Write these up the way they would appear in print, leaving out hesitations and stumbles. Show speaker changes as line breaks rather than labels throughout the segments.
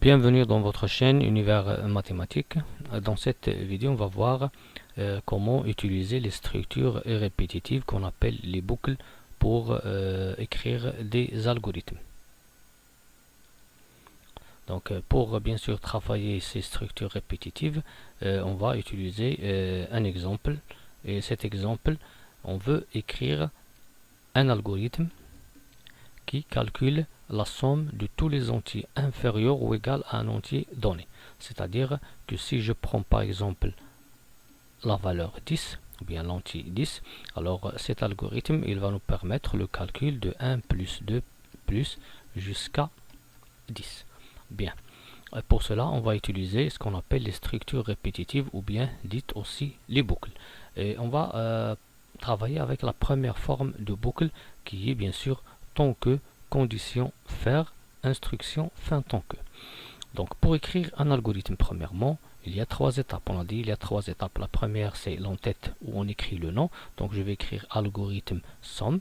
Bienvenue dans votre chaîne Univers Mathématique. Dans cette vidéo, on va voir comment utiliser les structures répétitives qu'on appelle les boucles pour écrire des algorithmes. Donc pour bien sûr travailler ces structures répétitives, on va utiliser un exemple. Et cet exemple, on veut écrire un algorithme qui calcule la somme de tous les entiers inférieurs ou égal à un entier donné. C'est-à-dire que si je prends par exemple la valeur 10, ou bien l'entier 10, alors cet algorithme il va nous permettre le calcul de 1 plus 2 plus jusqu'à 10. Bien. Pour cela, on va utiliser ce qu'on appelle les structures répétitives ou bien dites aussi les boucles. Et on va travailler avec la première forme de boucle qui est bien sûr tant que, condition, faire, instruction, fin tant que. Donc pour écrire un algorithme, premièrement, il y a trois étapes. On a dit il y a trois étapes. La première c'est l'entête où on écrit le nom. Donc je vais écrire algorithme somme.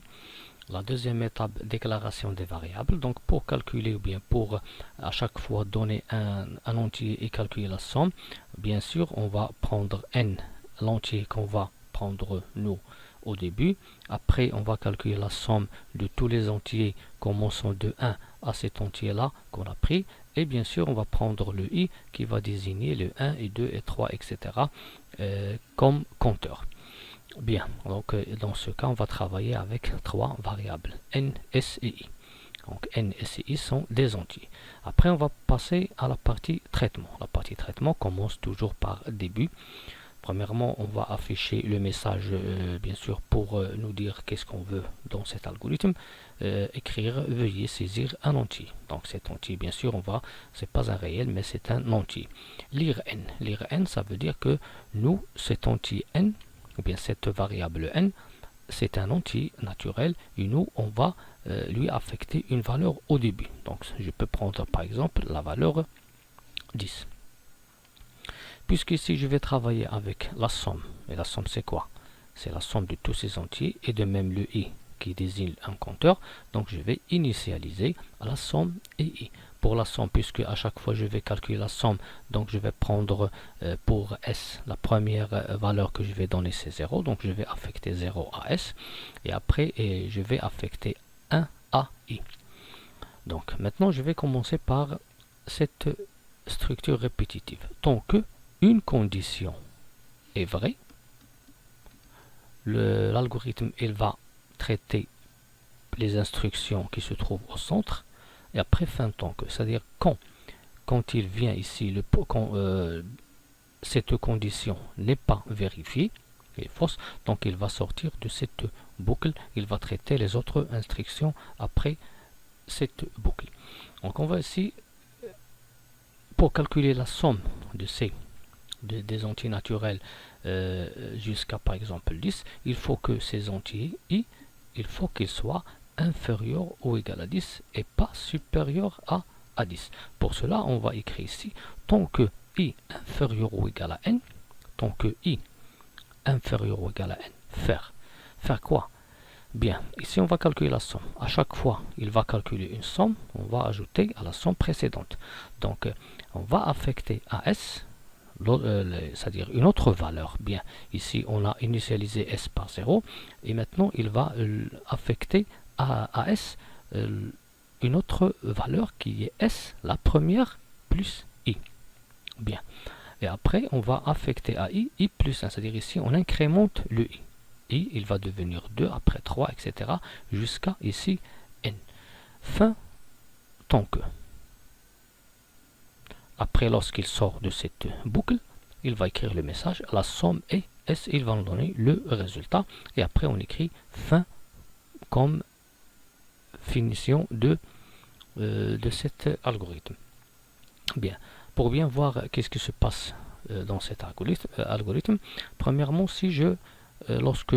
La deuxième étape, déclaration des variables. Donc pour calculer ou bien pour à chaque fois donner un entier et calculer la somme, bien sûr on va prendre n, l'entier qu'on va prendre nous au début. Après on va calculer la somme de tous les entiers commençant de 1 à cet entier là qu'on a pris. Et bien sûr on va prendre le i qui va désigner le 1 et 2 et 3 etc. Comme compteur. Bien, donc dans ce cas, on va travailler avec trois variables, n, s et i. Donc n, s et i sont des entiers. Après, on va passer à la partie traitement. La partie traitement commence toujours par début. Premièrement, on va afficher le message, bien sûr, pour nous dire qu'est-ce qu'on veut dans cet algorithme. Écrire, veuillez saisir un entier. Donc cet entier, bien sûr, c'est pas un réel, mais c'est un entier. Lire n. Lire n, ça veut dire que nous, cet entier n, ou bien cette variable n, c'est un entier naturel et nous, on va lui affecter une valeur au début. Donc, je peux prendre par exemple la valeur 10. Puisqu'ici, je vais travailler avec la somme. Et la somme, c'est quoi? C'est la somme de tous ces entiers et de même le i qui désigne un compteur. Donc, je vais initialiser la somme et i. Pour la somme, puisque à chaque fois je vais calculer la somme, donc je vais prendre pour S, la première valeur que je vais donner c'est 0, donc je vais affecter 0 à S, et après je vais affecter 1 à I. Donc maintenant je vais commencer par cette structure répétitive. Tant que une condition est vraie, l'algorithme il va traiter les instructions qui se trouvent au centre, et après fin tant que, c'est-à-dire quand il vient ici, quand cette condition n'est pas vérifiée, elle est fausse, donc il va sortir de cette boucle, il va traiter les autres instructions après cette boucle. Donc on va ici, pour calculer la somme de des entiers naturels jusqu'à par exemple 10, il faut que ces entiers i, il faut qu'ils soient inférieur ou égal à 10 et pas supérieur à 10. Pour cela, on va écrire ici, tant que i inférieur ou égal à n, tant que i inférieur ou égal à n, faire. Faire quoi? Bien, ici on va calculer la somme. À chaque fois, il va calculer une somme, on va ajouter à la somme précédente. Donc, on va affecter à s, c'est-à-dire une autre valeur. Bien, ici on a initialisé s par 0 et maintenant il va affecter à S une autre valeur qui est S, la première, plus I. Bien. Et après, on va affecter à I plus 1. C'est-à-dire ici, on incrémente le I. I, il va devenir 2, après 3, etc. jusqu'à ici N. Fin tant que. Après, lorsqu'il sort de cette boucle, il va écrire le message, la somme est S, il va nous donner le résultat. Et après, on écrit fin comme finition de cet algorithme. Bien, pour bien voir qu'est-ce qui se passe dans cet algorithme, premièrement, si lorsque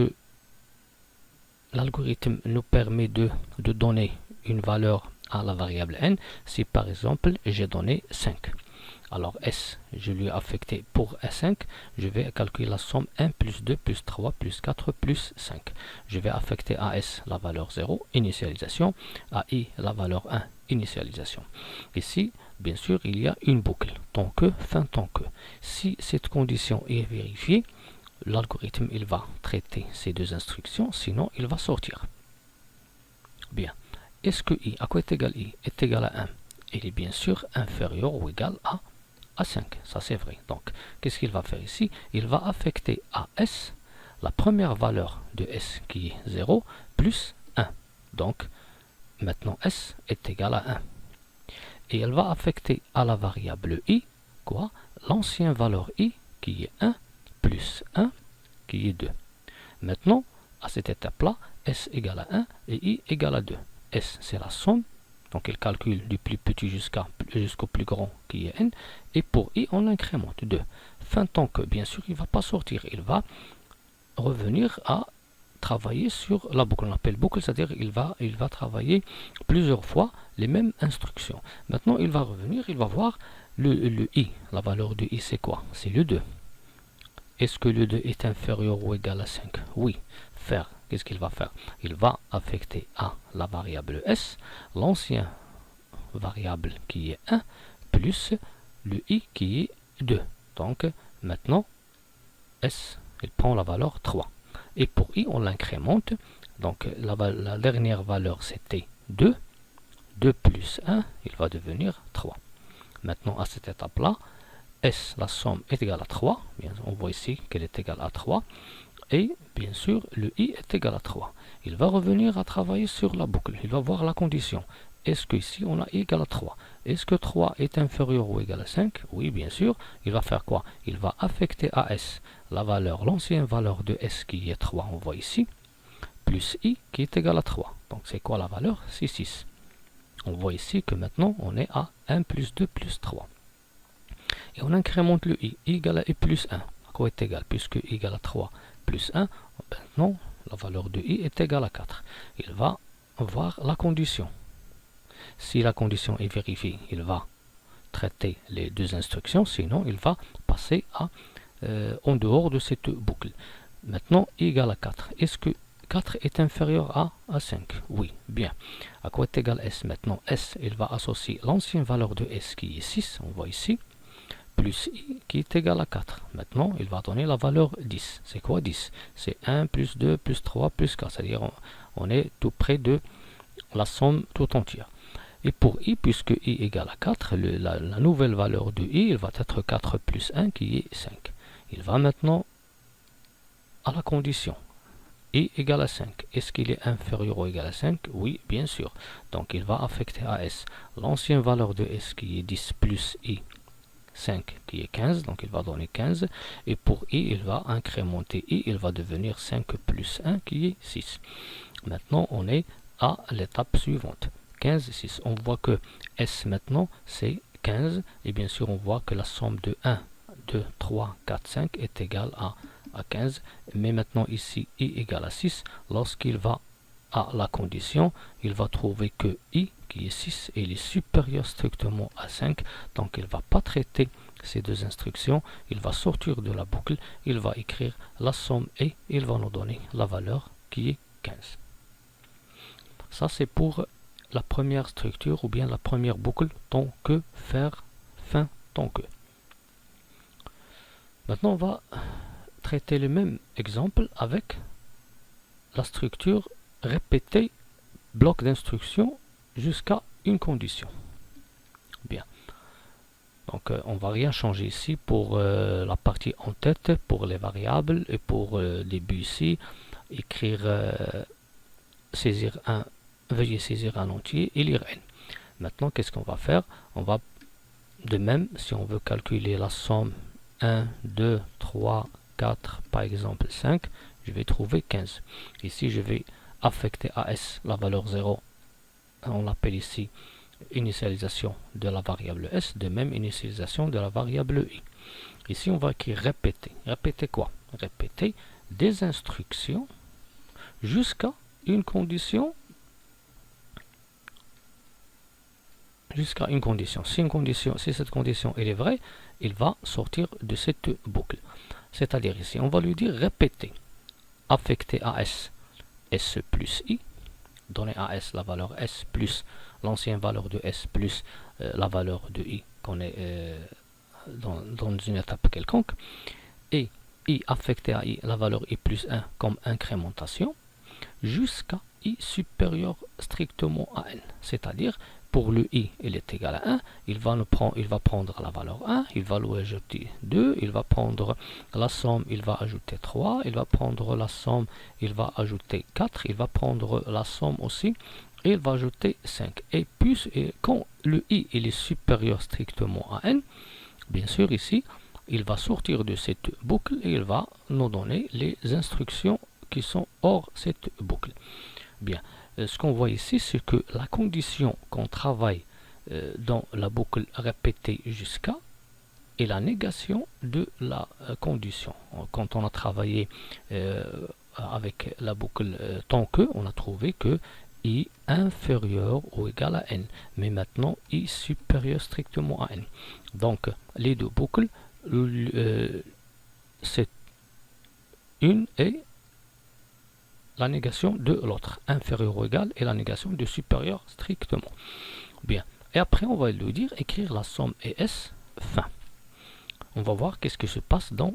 l'algorithme nous permet de donner une valeur à la variable n, si par exemple j'ai donné 5. Alors S, je lui ai affecté pour S5, je vais calculer la somme 1 plus 2 plus 3 plus 4 plus 5. Je vais affecter à S la valeur 0, initialisation, à I la valeur 1, initialisation. Ici, bien sûr, il y a une boucle, tant que, fin tant que. Si cette condition est vérifiée, l'algorithme il va traiter ces deux instructions, sinon il va sortir. Bien. Est-ce que i, à quoi est égal i, est égal à 1? Il est bien sûr inférieur ou égal à 5. Ça c'est vrai. Donc, qu'est-ce qu'il va faire ici? Il va affecter à s la première valeur de s qui est 0 plus 1. Donc, maintenant s est égal à 1. Et elle va affecter à la variable i, quoi? L'ancienne valeur i qui est 1 plus 1 qui est 2. Maintenant, à cette étape-là, s égale à 1 et i égale à 2. S, c'est la somme, donc il calcule du plus petit jusqu'au plus grand qui est n, et pour i, on l'incrémente 2. Fin tant que, bien sûr, il ne va pas sortir, il va revenir à travailler sur la boucle. On appelle boucle, c'est-à-dire il va travailler plusieurs fois les mêmes instructions. Maintenant, il va revenir, il va voir le i. La valeur de i, c'est quoi? C'est le 2. Est-ce que le 2 est inférieur ou égal à 5? Oui. Faire. Qu'est-ce qu'il va faire? Il va affecter à la variable s l'ancienne variable qui est 1 plus le i qui est 2. Donc maintenant s il prend la valeur 3. Et pour i on l'incrémente. Donc la dernière valeur c'était 2. 2 plus 1 il va devenir 3. Maintenant à cette étape là s la somme est égale à 3. Bien, on voit ici qu'elle est égale à 3. Et bien sûr, le i est égal à 3. Il va revenir à travailler sur la boucle. Il va voir la condition. Est-ce qu'ici, on a i égale à 3? Est-ce que 3 est inférieur ou égal à 5? Oui, bien sûr. Il va faire quoi? Il va affecter à s la valeur, l'ancienne valeur de s qui est 3, on voit ici, plus i qui est égal à 3. Donc, c'est quoi la valeur? C'est 6. On voit ici que maintenant, on est à 1 plus 2 plus 3. Et on incrémente le i. I égale à i plus 1. À quoi est égal? Puisque i égale à 3 plus 1, maintenant la valeur de i est égale à 4. Il va voir la condition. Si la condition est vérifiée, il va traiter les deux instructions, sinon il va passer en dehors de cette boucle. Maintenant, i égale à 4. Est-ce que 4 est inférieur à 5? Oui, bien. À quoi est égal s? Maintenant, s, il va associer l'ancienne valeur de s qui est 6, on voit ici, plus i qui est égal à 4. Maintenant, il va donner la valeur 10. C'est quoi 10? C'est 1 plus 2 plus 3 plus 4. C'est-à-dire on est tout près de la somme tout entière. Et pour i, puisque i égale à 4, la nouvelle valeur de i, il va être 4 plus 1 qui est 5. Il va maintenant à la condition. I égale à 5. Est-ce qu'il est inférieur ou égal à 5? Oui, bien sûr. Donc il va affecter à s l'ancienne valeur de s qui est 10 plus i 5 qui est 15, donc il va donner 15, et pour i, il va incrémenter i, il va devenir 5 plus 1 qui est 6. Maintenant, on est à l'étape suivante, 15, 6. On voit que s maintenant, c'est 15, et bien sûr, on voit que la somme de 1, 2, 3, 4, 5 est égale à 15, mais maintenant ici, i égale à 6, lorsqu'il va à la condition, il va trouver que i qui est 6 et il est supérieur strictement à 5, donc il ne va pas traiter ces deux instructions, il va sortir de la boucle, il va écrire la somme et il va nous donner la valeur qui est 15. Ça c'est pour la première structure ou bien la première boucle, tant que, faire, fin, tant que. Maintenant on va traiter le même exemple avec la structure répétée, bloc d'instruction jusqu'à une condition. Bien. Donc on va rien changer ici pour la partie en tête, pour les variables et pour les buts ici. Écrire saisir un, veuillez saisir un entier et lire n. Maintenant qu'est-ce qu'on va faire? On va de même, si on veut calculer la somme 1, 2, 3, 4, par exemple 5, je vais trouver 15. Ici je vais affecter à s la valeur 0. On l'appelle ici initialisation de la variable s, de même initialisation de la variable i. Ici on va écrire répéter. Répéter quoi? Répéter des instructions jusqu'à une condition. Jusqu'à une condition. Si cette condition elle est vraie, il va sortir de cette boucle. C'est-à-dire ici, on va lui dire répéter, affecter à s, s plus i, donner à S la valeur S plus l'ancienne valeur de S plus la valeur de I qu'on est dans une étape quelconque, et I affecté à I la valeur I plus 1 comme incrémentation, jusqu'à I supérieur strictement à N. C'est-à-dire, pour le I, il est égal à 1, il va prendre la valeur 1, il va lui ajouter 2, il va prendre la somme, il va ajouter 3, il va prendre la somme, il va ajouter 4, il va prendre la somme aussi, et il va ajouter 5. Et puis, quand le I il est supérieur strictement à N, bien sûr ici, il va sortir de cette boucle et il va nous donner les instructions qui sont hors cette boucle. Bien, ce qu'on voit ici, c'est que la condition qu'on travaille dans la boucle répétée jusqu'à est la négation de la condition. Quand on a travaillé avec la boucle tant que, on a trouvé que I inférieur ou égal à N. Mais maintenant, I supérieur strictement à N. Donc, les deux boucles, c'est une et la négation de l'autre, inférieur ou égal, et la négation de supérieur strictement. Bien, et après on va lui dire écrire la somme ES fin. On va voir qu'est-ce qui se passe dans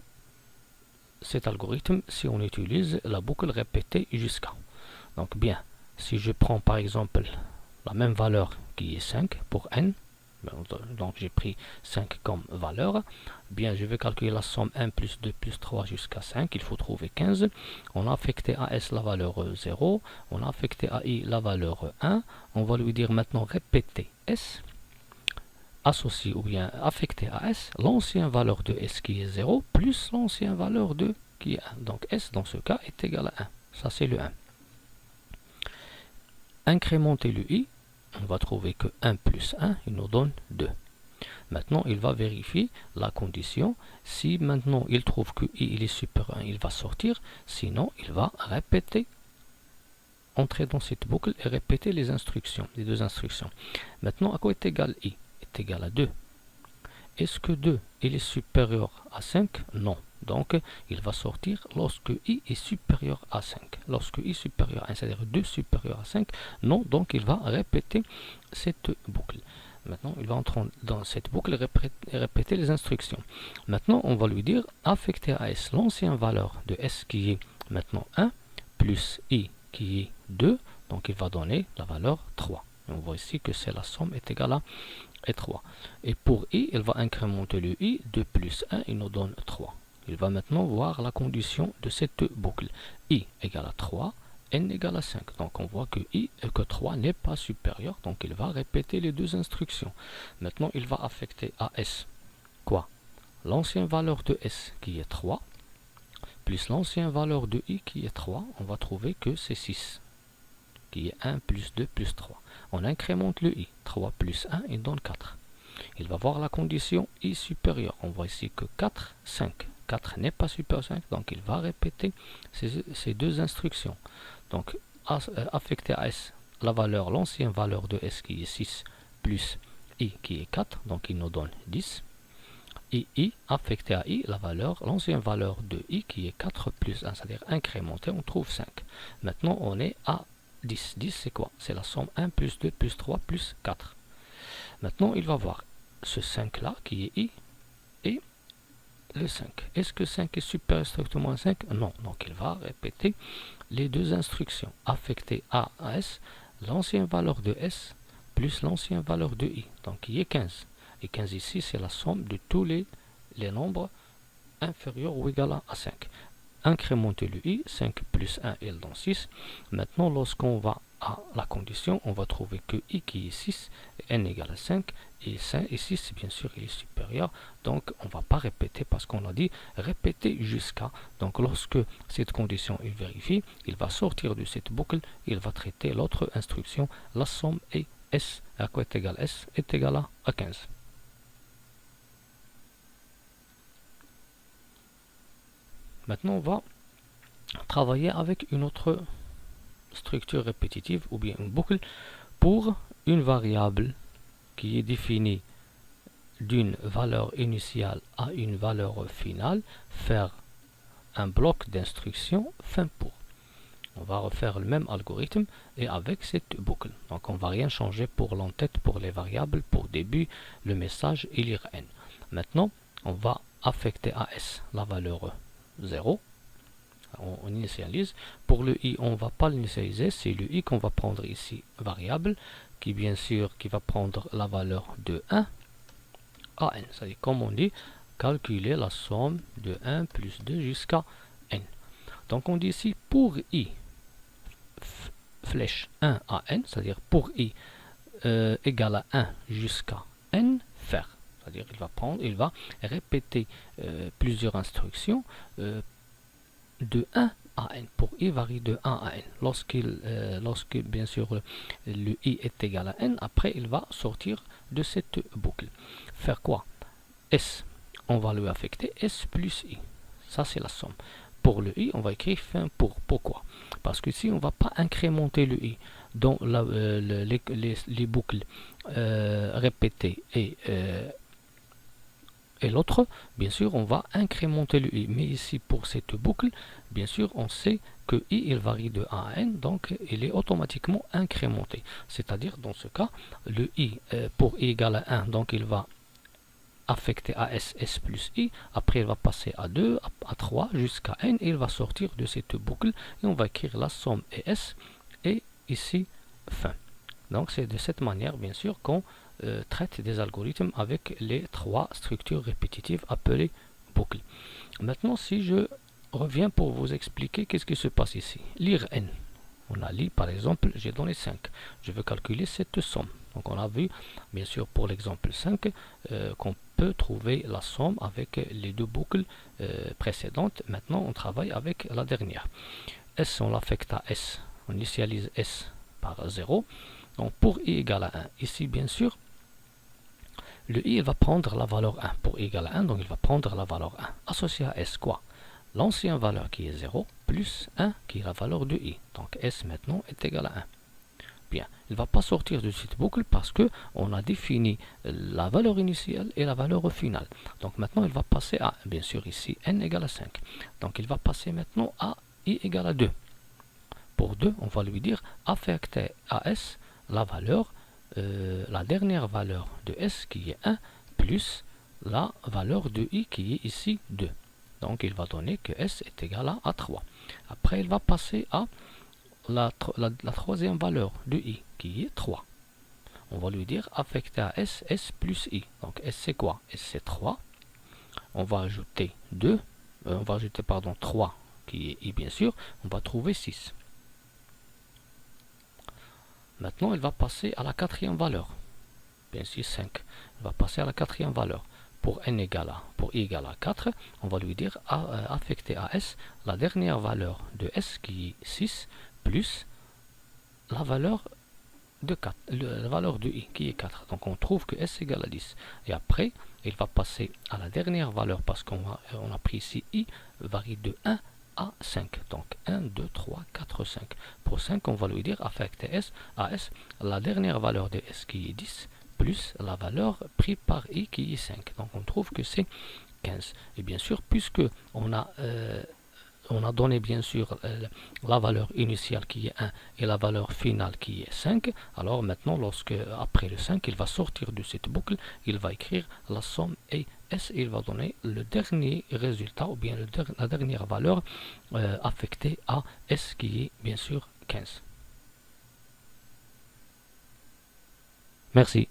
cet algorithme si on utilise la boucle répétée jusqu'à. Donc bien, si je prends par exemple la même valeur qui est 5 pour N, donc j'ai pris 5 comme valeur, bien je vais calculer la somme 1 plus 2 plus 3 jusqu'à 5, il faut trouver 15, on a affecté à S la valeur 0, on a affecté à I la valeur 1, on va lui dire maintenant répéter S, associer ou bien affecter à S l'ancienne valeur de S qui est 0 plus l'ancienne valeur de qui est 1, donc S dans ce cas est égal à 1, ça c'est le 1. Incrémenter le I, on va trouver que 1 plus 1, il nous donne 2. Maintenant, il va vérifier la condition. Si maintenant il trouve que I il est supérieur à 1, il va sortir. Sinon, il va répéter, entrer dans cette boucle et répéter les instructions, les deux instructions. Maintenant, à quoi est égal I? Est égal à 2. Est-ce que 2 il est supérieur à 5? Non. Donc, il va sortir lorsque I est supérieur à 5. Lorsque I est supérieur à 1, c'est-à-dire 2 supérieur à 5, non. Donc, il va répéter cette boucle. Maintenant, il va entrer dans cette boucle et répéter les instructions. Maintenant, on va lui dire affecter à S l'ancienne valeur de S qui est maintenant 1, plus I qui est 2. Donc, il va donner la valeur 3. Et on voit ici que c'est la somme est égale à 3. Et pour I, il va incrémenter le I, 2 plus 1, il nous donne 3. Il va maintenant voir la condition de cette boucle. I égale à 3, N égale à 5. Donc on voit que que 3 n'est pas supérieur, donc il va répéter les deux instructions. Maintenant, il va affecter à S quoi? L'ancienne valeur de S qui est 3, plus l'ancienne valeur de I qui est 3, on va trouver que c'est 6, qui est 1 plus 2 plus 3. On incrémente le I, 3 plus 1, il donne 4. Il va voir la condition I supérieure. On voit ici que 4, 5. 4 n'est pas supérieur à 5, donc il va répéter ces deux instructions. Donc, affecter à S la valeur, l'ancienne valeur de S qui est 6, plus I qui est 4, donc il nous donne 10. Et I, affecté à I, la valeur, l'ancienne valeur de I qui est 4 plus 1, c'est-à-dire incrémenté, on trouve 5. Maintenant, on est à 10. 10, c'est quoi? C'est la somme 1 plus 2 plus 3 plus 4. Maintenant, il va voir ce 5-là qui est I et le 5. Est-ce que 5 est supérieur strictement à 5? Non. Donc, il va répéter les deux instructions. Affecter à S, l'ancienne valeur de S plus l'ancienne valeur de I. Donc, qui est 15. Et 15 ici, c'est la somme de tous les nombres inférieurs ou égal à 5. Incrémenter le I, 5 plus 1 il donne 6. Maintenant, lorsqu'on va à la condition, on va trouver que I qui est 6, N égale à 5, et 5 et 6, bien sûr, il est supérieur. Donc, on ne va pas répéter parce qu'on a dit répéter jusqu'à. Donc, lorsque cette condition est vérifiée, il va sortir de cette boucle, il va traiter l'autre instruction, la somme est S. À quoi est égal S? Est égal à 15. Maintenant, on va travailler avec une autre structure répétitive ou bien une boucle pour une variable qui est définie d'une valeur initiale à une valeur finale, faire un bloc d'instruction fin pour. On va refaire le même algorithme et avec cette boucle. Donc on ne va rien changer pour l'entête, pour les variables, pour début, le message et lire n. Maintenant, on va affecter à s la valeur 0. On initialise. Pour le i, on ne va pas l'initialiser, c'est le i qu'on va prendre ici, variable, qui bien sûr qui va prendre la valeur de 1 à n. C'est-à-dire, comme on dit, calculer la somme de 1 plus 2 jusqu'à n. Donc on dit ici, pour i, flèche 1 à n, c'est-à-dire pour i égale à 1 jusqu'à n, faire. C'est-à-dire il va répéter plusieurs instructions de 1 à n. Pour i varie de 1 à n. Lorsque bien sûr le i est égal à n, après il va sortir de cette boucle. Faire quoi? S, on va lui affecter s plus i. Ça c'est la somme. Pour le i, on va écrire fin pour. Pourquoi? Parce que si on ne va pas incrémenter le i dans les boucles répétées et l'autre, bien sûr, on va incrémenter le i. Mais ici, pour cette boucle, bien sûr, on sait que i, il varie de 1 à n, donc il est automatiquement incrémenté. C'est-à-dire, dans ce cas, le i, pour i égale à 1, donc il va affecté à s, s plus i, après il va passer à 2, à 3, jusqu'à n, et il va sortir de cette boucle, et on va écrire la somme et s, et ici, fin. Donc c'est de cette manière, bien sûr, qu'on traite des algorithmes avec les 3 structures répétitives appelées boucles. Maintenant, si je reviens pour vous expliquer qu'est-ce qui se passe ici. Lire n. On a lu, par exemple, j'ai donné 5. Je veux calculer cette somme. Donc on a vu, bien sûr, pour l'exemple 5, qu'on peut trouver la somme avec les deux boucles précédentes. Maintenant, on travaille avec la dernière. S, on l'affecte à S. On initialise S par 0. Donc pour i égale à 1. Ici, bien sûr, le i il va prendre la valeur 1. Pour i égale à 1, donc il va prendre la valeur 1. Associé à S, quoi? L'ancienne valeur qui est 0 plus 1 qui est la valeur de i. Donc S maintenant est égal à 1. Bien, il ne va pas sortir de cette boucle parce que on a défini la valeur initiale et la valeur finale. Donc maintenant il va passer à, bien sûr ici, n égale à 5. Donc il va passer maintenant à i égale à 2. Pour 2, on va lui dire affecter à s la valeur, la dernière valeur de s qui est 1 plus la valeur de i qui est ici 2. Donc il va donner que s est égal à 3. Après il va passer à la troisième valeur de i qui est 3. On va lui dire affecter à s, s plus i. Donc s c'est quoi? S c'est 3. On va ajouter 2, on va ajouter pardon 3 qui est i bien sûr. On va trouver 6. Maintenant il va passer à la quatrième valeur. Bien sûr 5. Il va passer à la quatrième valeur. Pour n égale à, pour i égale à 4, on va lui dire affecter à s la dernière valeur de s qui est 6 plus la valeur de 4, la valeur de i qui est 4. Donc on trouve que s égale à 10. Et après, il va passer à la dernière valeur parce qu'on a pris ici i varie de 1 à 5. Donc 1, 2, 3, 4, 5. Pour 5, on va lui dire affecter s à s la dernière valeur de s qui est 10 plus la valeur prise par i qui est 5. Donc on trouve que c'est 15. Et bien sûr, puisque on a donné bien sûr la valeur initiale qui est 1 et la valeur finale qui est 5, alors maintenant lorsque après le 5 il va sortir de cette boucle, il va écrire la somme et s et il va donner le dernier résultat ou bien la dernière valeur affectée à s qui est bien sûr 15. Merci.